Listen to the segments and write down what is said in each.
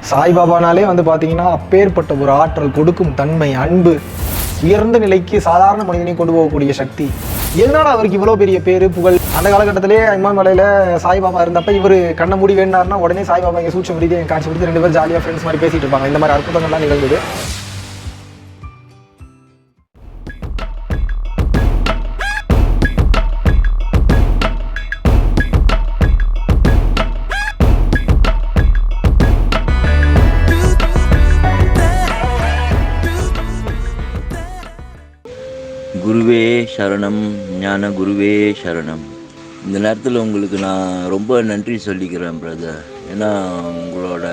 சாய்பாபானாலே பார்த்தீங்கன்னா அப்பேற்பட்ட ஒரு ஆற்றல், கொடுக்கும் தன்மை, அன்பு, உயர்ந்த நிலைக்கு சாதாரண மனிதனை கொண்டு போகக்கூடிய சக்தி. எதனால அவருக்கு இவ்வளோ பெரிய பேரு புகழ்? அந்த காலகட்டத்திலே இமாமலையில் சாய்பாபா இருந்தப்ப இவர் கண்ண மூடி வேண்டாருன்னா உடனே சாய்பாபா இங்கே சூட்சம் ரீதியாக காட்சி கொடுத்து 2 பேர் ஜாலியாக ஃப்ரெண்ட்ஸ் மாதிரி பேசிட்டு இருப்பாங்க. இந்த மாதிரி அற்புதங்கள்லாம் நிகழ்ந்தது. குருவே சரணம், ஞான குருவே சரணம். இந்த நேரத்தில் உங்களுக்கு நான் ரொம்ப நன்றி சொல்லிக்கிறேன் பிரதர். ஏன்னா உங்களோட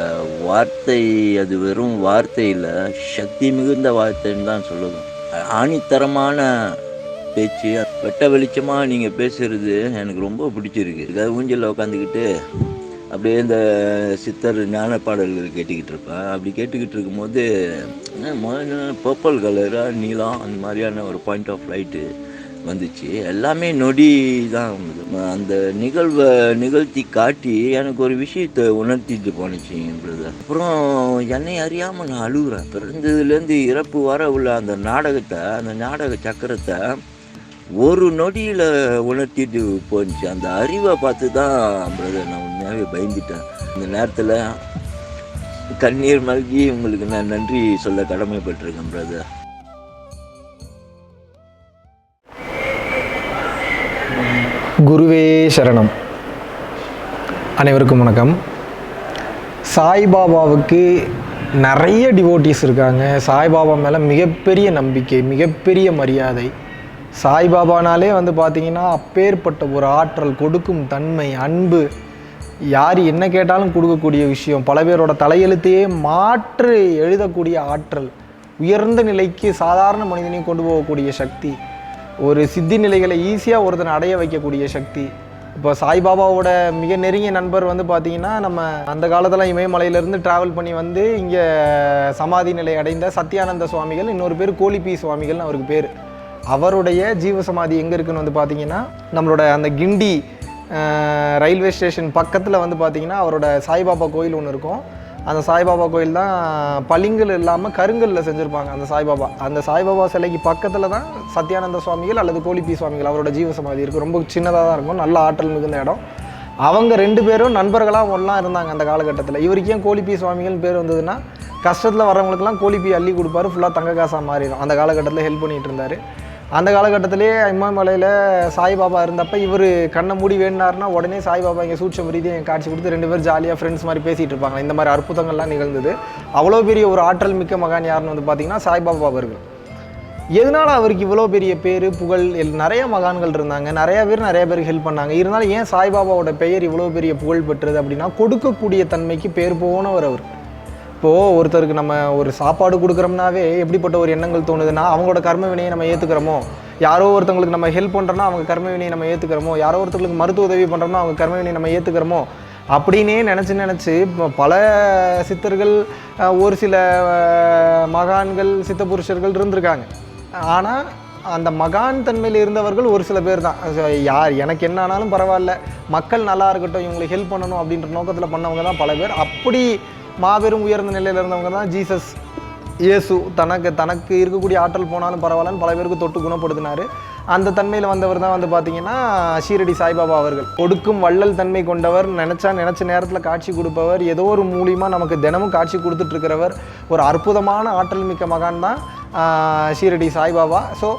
வார்த்தை அது வெறும் வார்த்தை இல்லை, சக்தி மிகுந்த வார்த்தைன்னு தான் சொல்லணும். ஆணித்தரமான பேச்சு, வெட்ட வெளிச்சமாக நீங்கள் பேசுகிறது எனக்கு ரொம்ப பிடிச்சிருக்கு. ஏதாவது ஊஞ்சலில் உட்காந்துக்கிட்டு அப்படியே இந்த சித்தர் ஞான பாடல்கள் கேட்டுக்கிட்டு இருப்பேன். அப்படி கேட்டுக்கிட்டு இருக்கும்போது பர்பிள் கலராக நீளம் அந்த மாதிரியான ஒரு பாயிண்ட் ஆஃப் லைட்டு வந்துச்சு. எல்லாமே நொடி தான் வந்தது. அந்த நிகழ்த்தி காட்டி எனக்கு ஒரு விஷயத்தை உணர்த்திட்டு போனுச்சு பிரதர். அப்புறம் என்னை அறியாமல் நான் அழுகுறேன். பிறந்ததுலேருந்து இறப்பு வர உள்ள அந்த நாடக சக்கரத்தை ஒரு நொடியில் உணர்த்திட்டு போணுச்சு. அந்த அறிவை பார்த்து தான் பிரதர் நான் உண்மையாகவே பயந்துட்டேன். இந்த நேரத்தில் கண்ணீர் மல்கி உங்களுக்கு நான் நன்றி சொல்ல கடமைப்பட்டிருக்கேன் பிரதர். குருவே சரணம். அனைவருக்கும் வணக்கம். சாய்பாபாவுக்கு நிறைய டிவோட்டிஸ் இருக்காங்க. சாய்பாபா மேலே மிகப்பெரிய நம்பிக்கை, மிகப்பெரிய மரியாதை. சாய்பாபானாலே பார்த்தீங்கன்னா அப்பேற்பட்ட ஒரு ஆற்றல், கொடுக்கும் தன்மை, அன்பு, யார் என்ன கேட்டாலும் கொடுக்கக்கூடிய விஷயம், பல பேரோட தலையெழுத்தையே மாற்று எழுதக்கூடிய ஆற்றல், உயர்ந்த நிலைக்கு சாதாரண மனிதனையும் கொண்டு போகக்கூடிய சக்தி, ஒரு சித்தி நிலைகளை ஈஸியாக ஒருத்தனை அடைய வைக்கக்கூடிய சக்தி. இப்போ சாய்பாபாவோட மிக நெருங்கிய நண்பர் பார்த்தீங்கன்னா நம்ம அந்த காலத்தில் இமயமலையிலேருந்து ட்ராவல் பண்ணி இங்கே சமாதி நிலை அடைந்த சத்யானந்த சுவாமிகள், இன்னொரு பேர் கோலிபி சுவாமிகள்னு அவருக்கு பேர். அவருடைய ஜீவசமாதி எங்கே இருக்குன்னு பார்த்தீங்கன்னா நம்மளோட அந்த கிண்டி ரயில்வே ஸ்டேஷன் பக்கத்தில் பார்த்தீங்கன்னா அவரோட சாய்பாபா கோயில் ஒன்று இருக்கும். அந்த சாய்பாபா கோயில் தான் பளிங்கல் இல்லாமல் கருங்கல்லில் செஞ்சுருப்பாங்க. அந்த சாய்பாபா சிலைக்கு பக்கத்தில் தான் சத்யானந்த சுவாமிகள் அல்லது கோலிபி சுவாமிகள் அவரோட ஜீவசமாதி இருக்குது. ரொம்ப சின்னதாக தான் இருக்கும், நல்ல ஆற்றல் மிகுந்த இடம். அவங்க 2 பேரும் நண்பர்களாக ஒன்றா இருந்தாங்க அந்த காலகட்டத்தில். இவருக்கு ஏன் கோலிபி சுவாமிகள் பேர் வந்ததுன்னா, கஷ்டத்தில் வரவங்களுக்குலாம் கோலிபி அள்ளி கொடுப்பாரு, ஃபுல்லாக தங்க காசாக மாறிடும். அந்த காலகட்டத்தில் ஹெல்ப் பண்ணிகிட்டு இருந்தார். அந்த காலகட்டத்திலே இமயமலையில் சாய்பாபா இருந்தப்போ இவர் கண்ணை மூடி வேண்டாருன்னா உடனே சாய்பாபா இங்கே சூட்சம் ரீதியாக காட்சி கொடுத்து 2 பேர் ஜாலியாக ஃப்ரெண்ட்ஸ் மாதிரி பேசிகிட்டு இருப்பாங்க. இந்த மாதிரி அற்புதங்கள்லாம் நிகழ்ந்தது. அவ்வளோ பெரிய ஒரு ஆற்றல் மிக்க மகான் யாருன்னு பார்த்தீங்கன்னா சாய்பாபா அவர்கள். எதனால அவருக்கு இவ்வளோ பெரிய பேர் புகழ்? நிறைய மகான்கள் இருந்தாங்க, நிறைய பேருக்கு ஹெல்ப் பண்ணாங்க. இருந்தாலும் ஏன் சாய்பாபாவோட பெயர் இவ்வளோ பெரிய புகழ் பெற்றது அப்படின்னா, கொடுக்கக்கூடிய தன்மைக்கு பேர் போனவர் அவர். இப்போது ஒருத்தருக்கு நம்ம ஒரு சாப்பாடு கொடுக்குறோம்னாவே எப்படிப்பட்ட ஒரு எண்ணங்கள் தோணுதுன்னா, அவங்களோட கர்ம வினையை நம்ம ஏற்றுக்கிறோமோ, யாரோ ஒருத்தவங்களுக்கு நம்ம ஹெல்ப் பண்ணுறோன்னா அவங்க கர்ம வினையை நம்ம ஏற்றுக்கிறோமோ, யாரோ ஒருத்தவங்களுக்கு மருத்துவ உதவி பண்ணுறோம்னா அவங்க கர்ம வினையை நம்ம ஏற்றுக்கிறோமோ அப்படின்னே நினச்சி பல சித்தர்கள், ஒரு சில மகான்கள், சித்த புருஷர்கள் இருந்திருக்காங்க. ஆனால் அந்த மகான் தன்மையில் இருந்தவர்கள் ஒரு சில பேர் தான். யார் எனக்கு என்ன ஆனாலும் பரவாயில்ல, மக்கள் நல்லா இருக்கட்டும், இவங்களுக்கு ஹெல்ப் பண்ணணும் அப்படின்ற நோக்கத்தில் பண்ணவங்க தான் பல பேர். அப்படி மாபெரும் உயர்ந்த நிலையில் இருந்தவங்க தான் ஜீசஸ், இயேசு. தனக்கு இருக்கக்கூடிய ஆற்றல் போனாலும் பரவாயில்லன்னு பல பேருக்கு தொட்டு குணப்படுத்தினார். அந்த தன்மையில் வந்தவர் தான் பார்த்தீங்கன்னா ஷீரடி சாய்பாபா அவர்கள். கொடுக்கும் வள்ளல் தன்மை கொண்டவர், நினச்ச நேரத்தில் காட்சி கொடுப்பவர், ஏதோ ஒரு மூலியமாக நமக்கு தினமும் காட்சி கொடுத்துட்ருக்கிறவர், ஒரு அற்புதமான ஆற்றல் மிக்க மகான் தான் ஷீரடி சாய்பாபா. ஸோ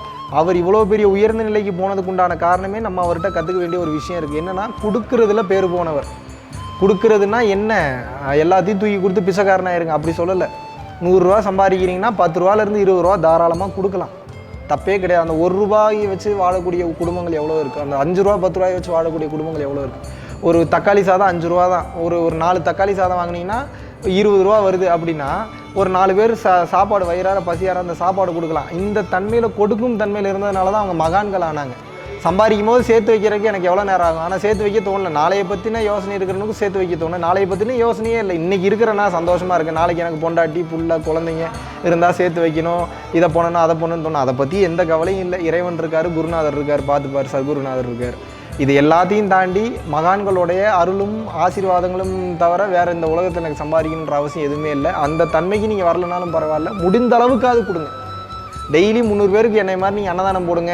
அவர் இவ்வளோ பெரிய உயர்ந்த நிலைக்கு போனதுக்கு உண்டான காரணமே நம்ம அவர்கிட்ட கற்றுக்க வேண்டிய ஒரு விஷயம் இருக்குது. என்னென்னா, கொடுக்கறதுல பேர் போனவர். கொடுக்கறதுனா என்ன, எல்லாத்தையும் தூக்கி கொடுத்து பிச்சைக்காரனாயிருங்க அப்படி சொல்லலை. 100 ரூபா சம்பாதிக்கிறீங்கன்னா 10 ரூபாலேருந்து 20 ரூபா தாராளமாக கொடுக்கலாம், தப்பே கிடையாது. அந்த 1 ரூபாயை வச்சு வாழக்கூடிய குடும்பங்கள் எவ்வளோ இருக்குது, அந்த 5 ரூபா 10 ரூபாயை வச்சு வாழக்கூடிய குடும்பங்கள் எவ்வளோ இருக்குது. ஒரு தக்காளி சாதம் 5 ரூபா தான். ஒரு 4 தக்காளி சாதம் வாங்கினீங்கன்னா 20 ரூபா வருது அப்படின்னா ஒரு 4 பேர் சாப்பாடு வயிறார பசியார அந்த சாப்பாடு கொடுக்கலாம். இந்த தன்மையில், கொடுக்கும் தன்மையில் இருந்ததுனால தான் அவங்க மகான்கள் ஆனாங்க. சம்பாதிக்கும் போது சேர்த்து வைக்கிறதுக்கு எனக்கு எவ்வளோ நேரம் ஆகும், ஆனால் சேர்த்து வைக்க தோணலை. நாளையை பற்றின யோசனை இருக்கிறவனுக்கு சேர்த்து வைக்க தோணும். நாளையை பற்றின யோசனையே இல்லை. இன்றைக்கி இருக்கிறேன்னா சந்தோஷமாக இருக்குது, நாளைக்கு எனக்கு பொண்டாட்டி புள்ள குழந்தைங்க இருந்தால் சேர்த்து வைக்கணும், இதை பண்ணணும் அதை பண்ணணும்னு தோணும். அதை பற்றி எந்த கவலையும் இல்லை. இறைவன் இருக்கார், குருநாதர் இருக்கார், பார்த்துப்பார், சர்க்குருநாதர் இருக்கார். இது எல்லாத்தையும் தாண்டி மகான்களுடைய அருளும் ஆசீர்வாதங்களும் தவிர வேறு இந்த உலகத்தில் எனக்கு சம்பாதிக்கணுன்ற அவசியம் எதுவுமே இல்லை. அந்த தன்மைக்கு நீங்கள் வரலனாலும் பரவாயில்ல, முடிந்த அளவுக்காவது கொடுங்க. டெய்லி 300 பேருக்கு என்னை மாதிரி நீங்கள் அன்னதானம் போடுங்க,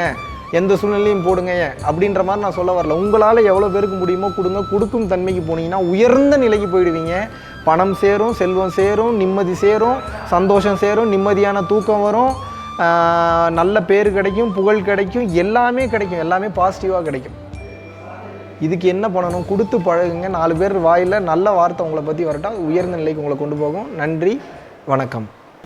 எந்த சூழ்நிலையும் போடுங்க அப்படின்ற மாதிரி நான் சொல்ல வரல. உங்களால் எவ்வளோ பேருக்கு முடியுமோ கொடுங்க. கொடுக்கும் தன்மைக்கு போனீங்கன்னா உயர்ந்த நிலைக்கு போயிடுவீங்க. பணம் சேரும், செல்வம் சேரும், நிம்மதி சேரும், சந்தோஷம் சேரும், நிம்மதியான தூக்கம் வரும், நல்ல பேர் கிடைக்கும், புகழ் கிடைக்கும், எல்லாமே கிடைக்கும், எல்லாமே பாசிட்டிவாக கிடைக்கும். இதுக்கு என்ன பண்ணணும்? கொடுத்து பழகுங்க. 4 பேர் வாயில் நல்ல வார்த்தை உங்களை பற்றி வரட்டும், உயர்ந்த நிலைக்கு உங்களை கொண்டு போகும். நன்றி, வணக்கம்.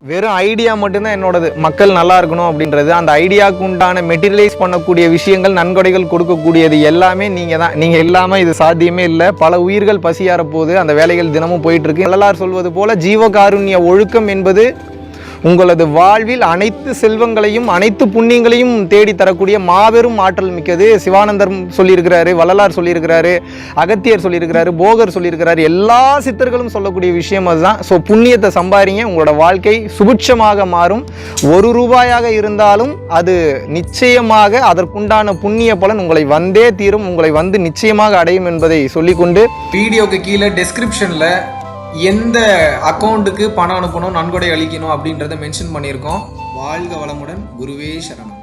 வெறும் ஐடியா மட்டும்தான் என்னோடது, மக்கள் நல்லா இருக்கணும் அப்படின்றது. அந்த ஐடியாவுக்கு உண்டான மெட்டீரியலைஸ் பண்ணக்கூடிய விஷயங்கள், நன்கொடைகள் கொடுக்கக்கூடியது எல்லாமே நீங்கள் தான். நீங்கள் இல்லாமல் இது சாத்தியமே இல்லை. பல உயிர்கள் பசியார போது அந்த வேலைகள் தினமும் போயிட்டுருக்கு. வள்ளலார் சொல்வது போல ஜீவகாருண்ய ஒழுக்கம் என்பது உங்களது வாழ்வில் அனைத்து செல்வங்களையும் அனைத்து புண்ணியங்களையும் தேடி தரக்கூடிய மாபெரும் ஆற்றல் மிக்கது. சிவானந்தர் சொல்லியிருக்கிறாரு, வள்ளலார் சொல்லியிருக்கிறாரு, அகத்தியர் சொல்லியிருக்கிறாரு, போகர் சொல்லியிருக்கிறாரு, எல்லா சித்தர்களும் சொல்லக்கூடிய விஷயம் அதுதான். ஸோ புண்ணியத்தை சம்பாதிங்க, உங்களோட வாழ்க்கை சுபிட்சமாக மாறும். 1 ரூபாயாக இருந்தாலும் அது நிச்சயமாக அதற்குண்டான புண்ணிய பலன் உங்களை வந்தே தீரும், உங்களை வந்து நிச்சயமாக அடையும் என்பதை சொல்லிக்கொண்டு, வீடியோக்கு கீழே டெஸ்கிரிப்ஷனில் எந்த அக்கௌண்ட்டுக்கு பணம் அனுப்பணும், நன்கொடை அளிக்கணும் அப்படின்றத மென்ஷன் பண்ணியிருக்கோம். வாழ்க வளமுடன். குருவே சரணம்.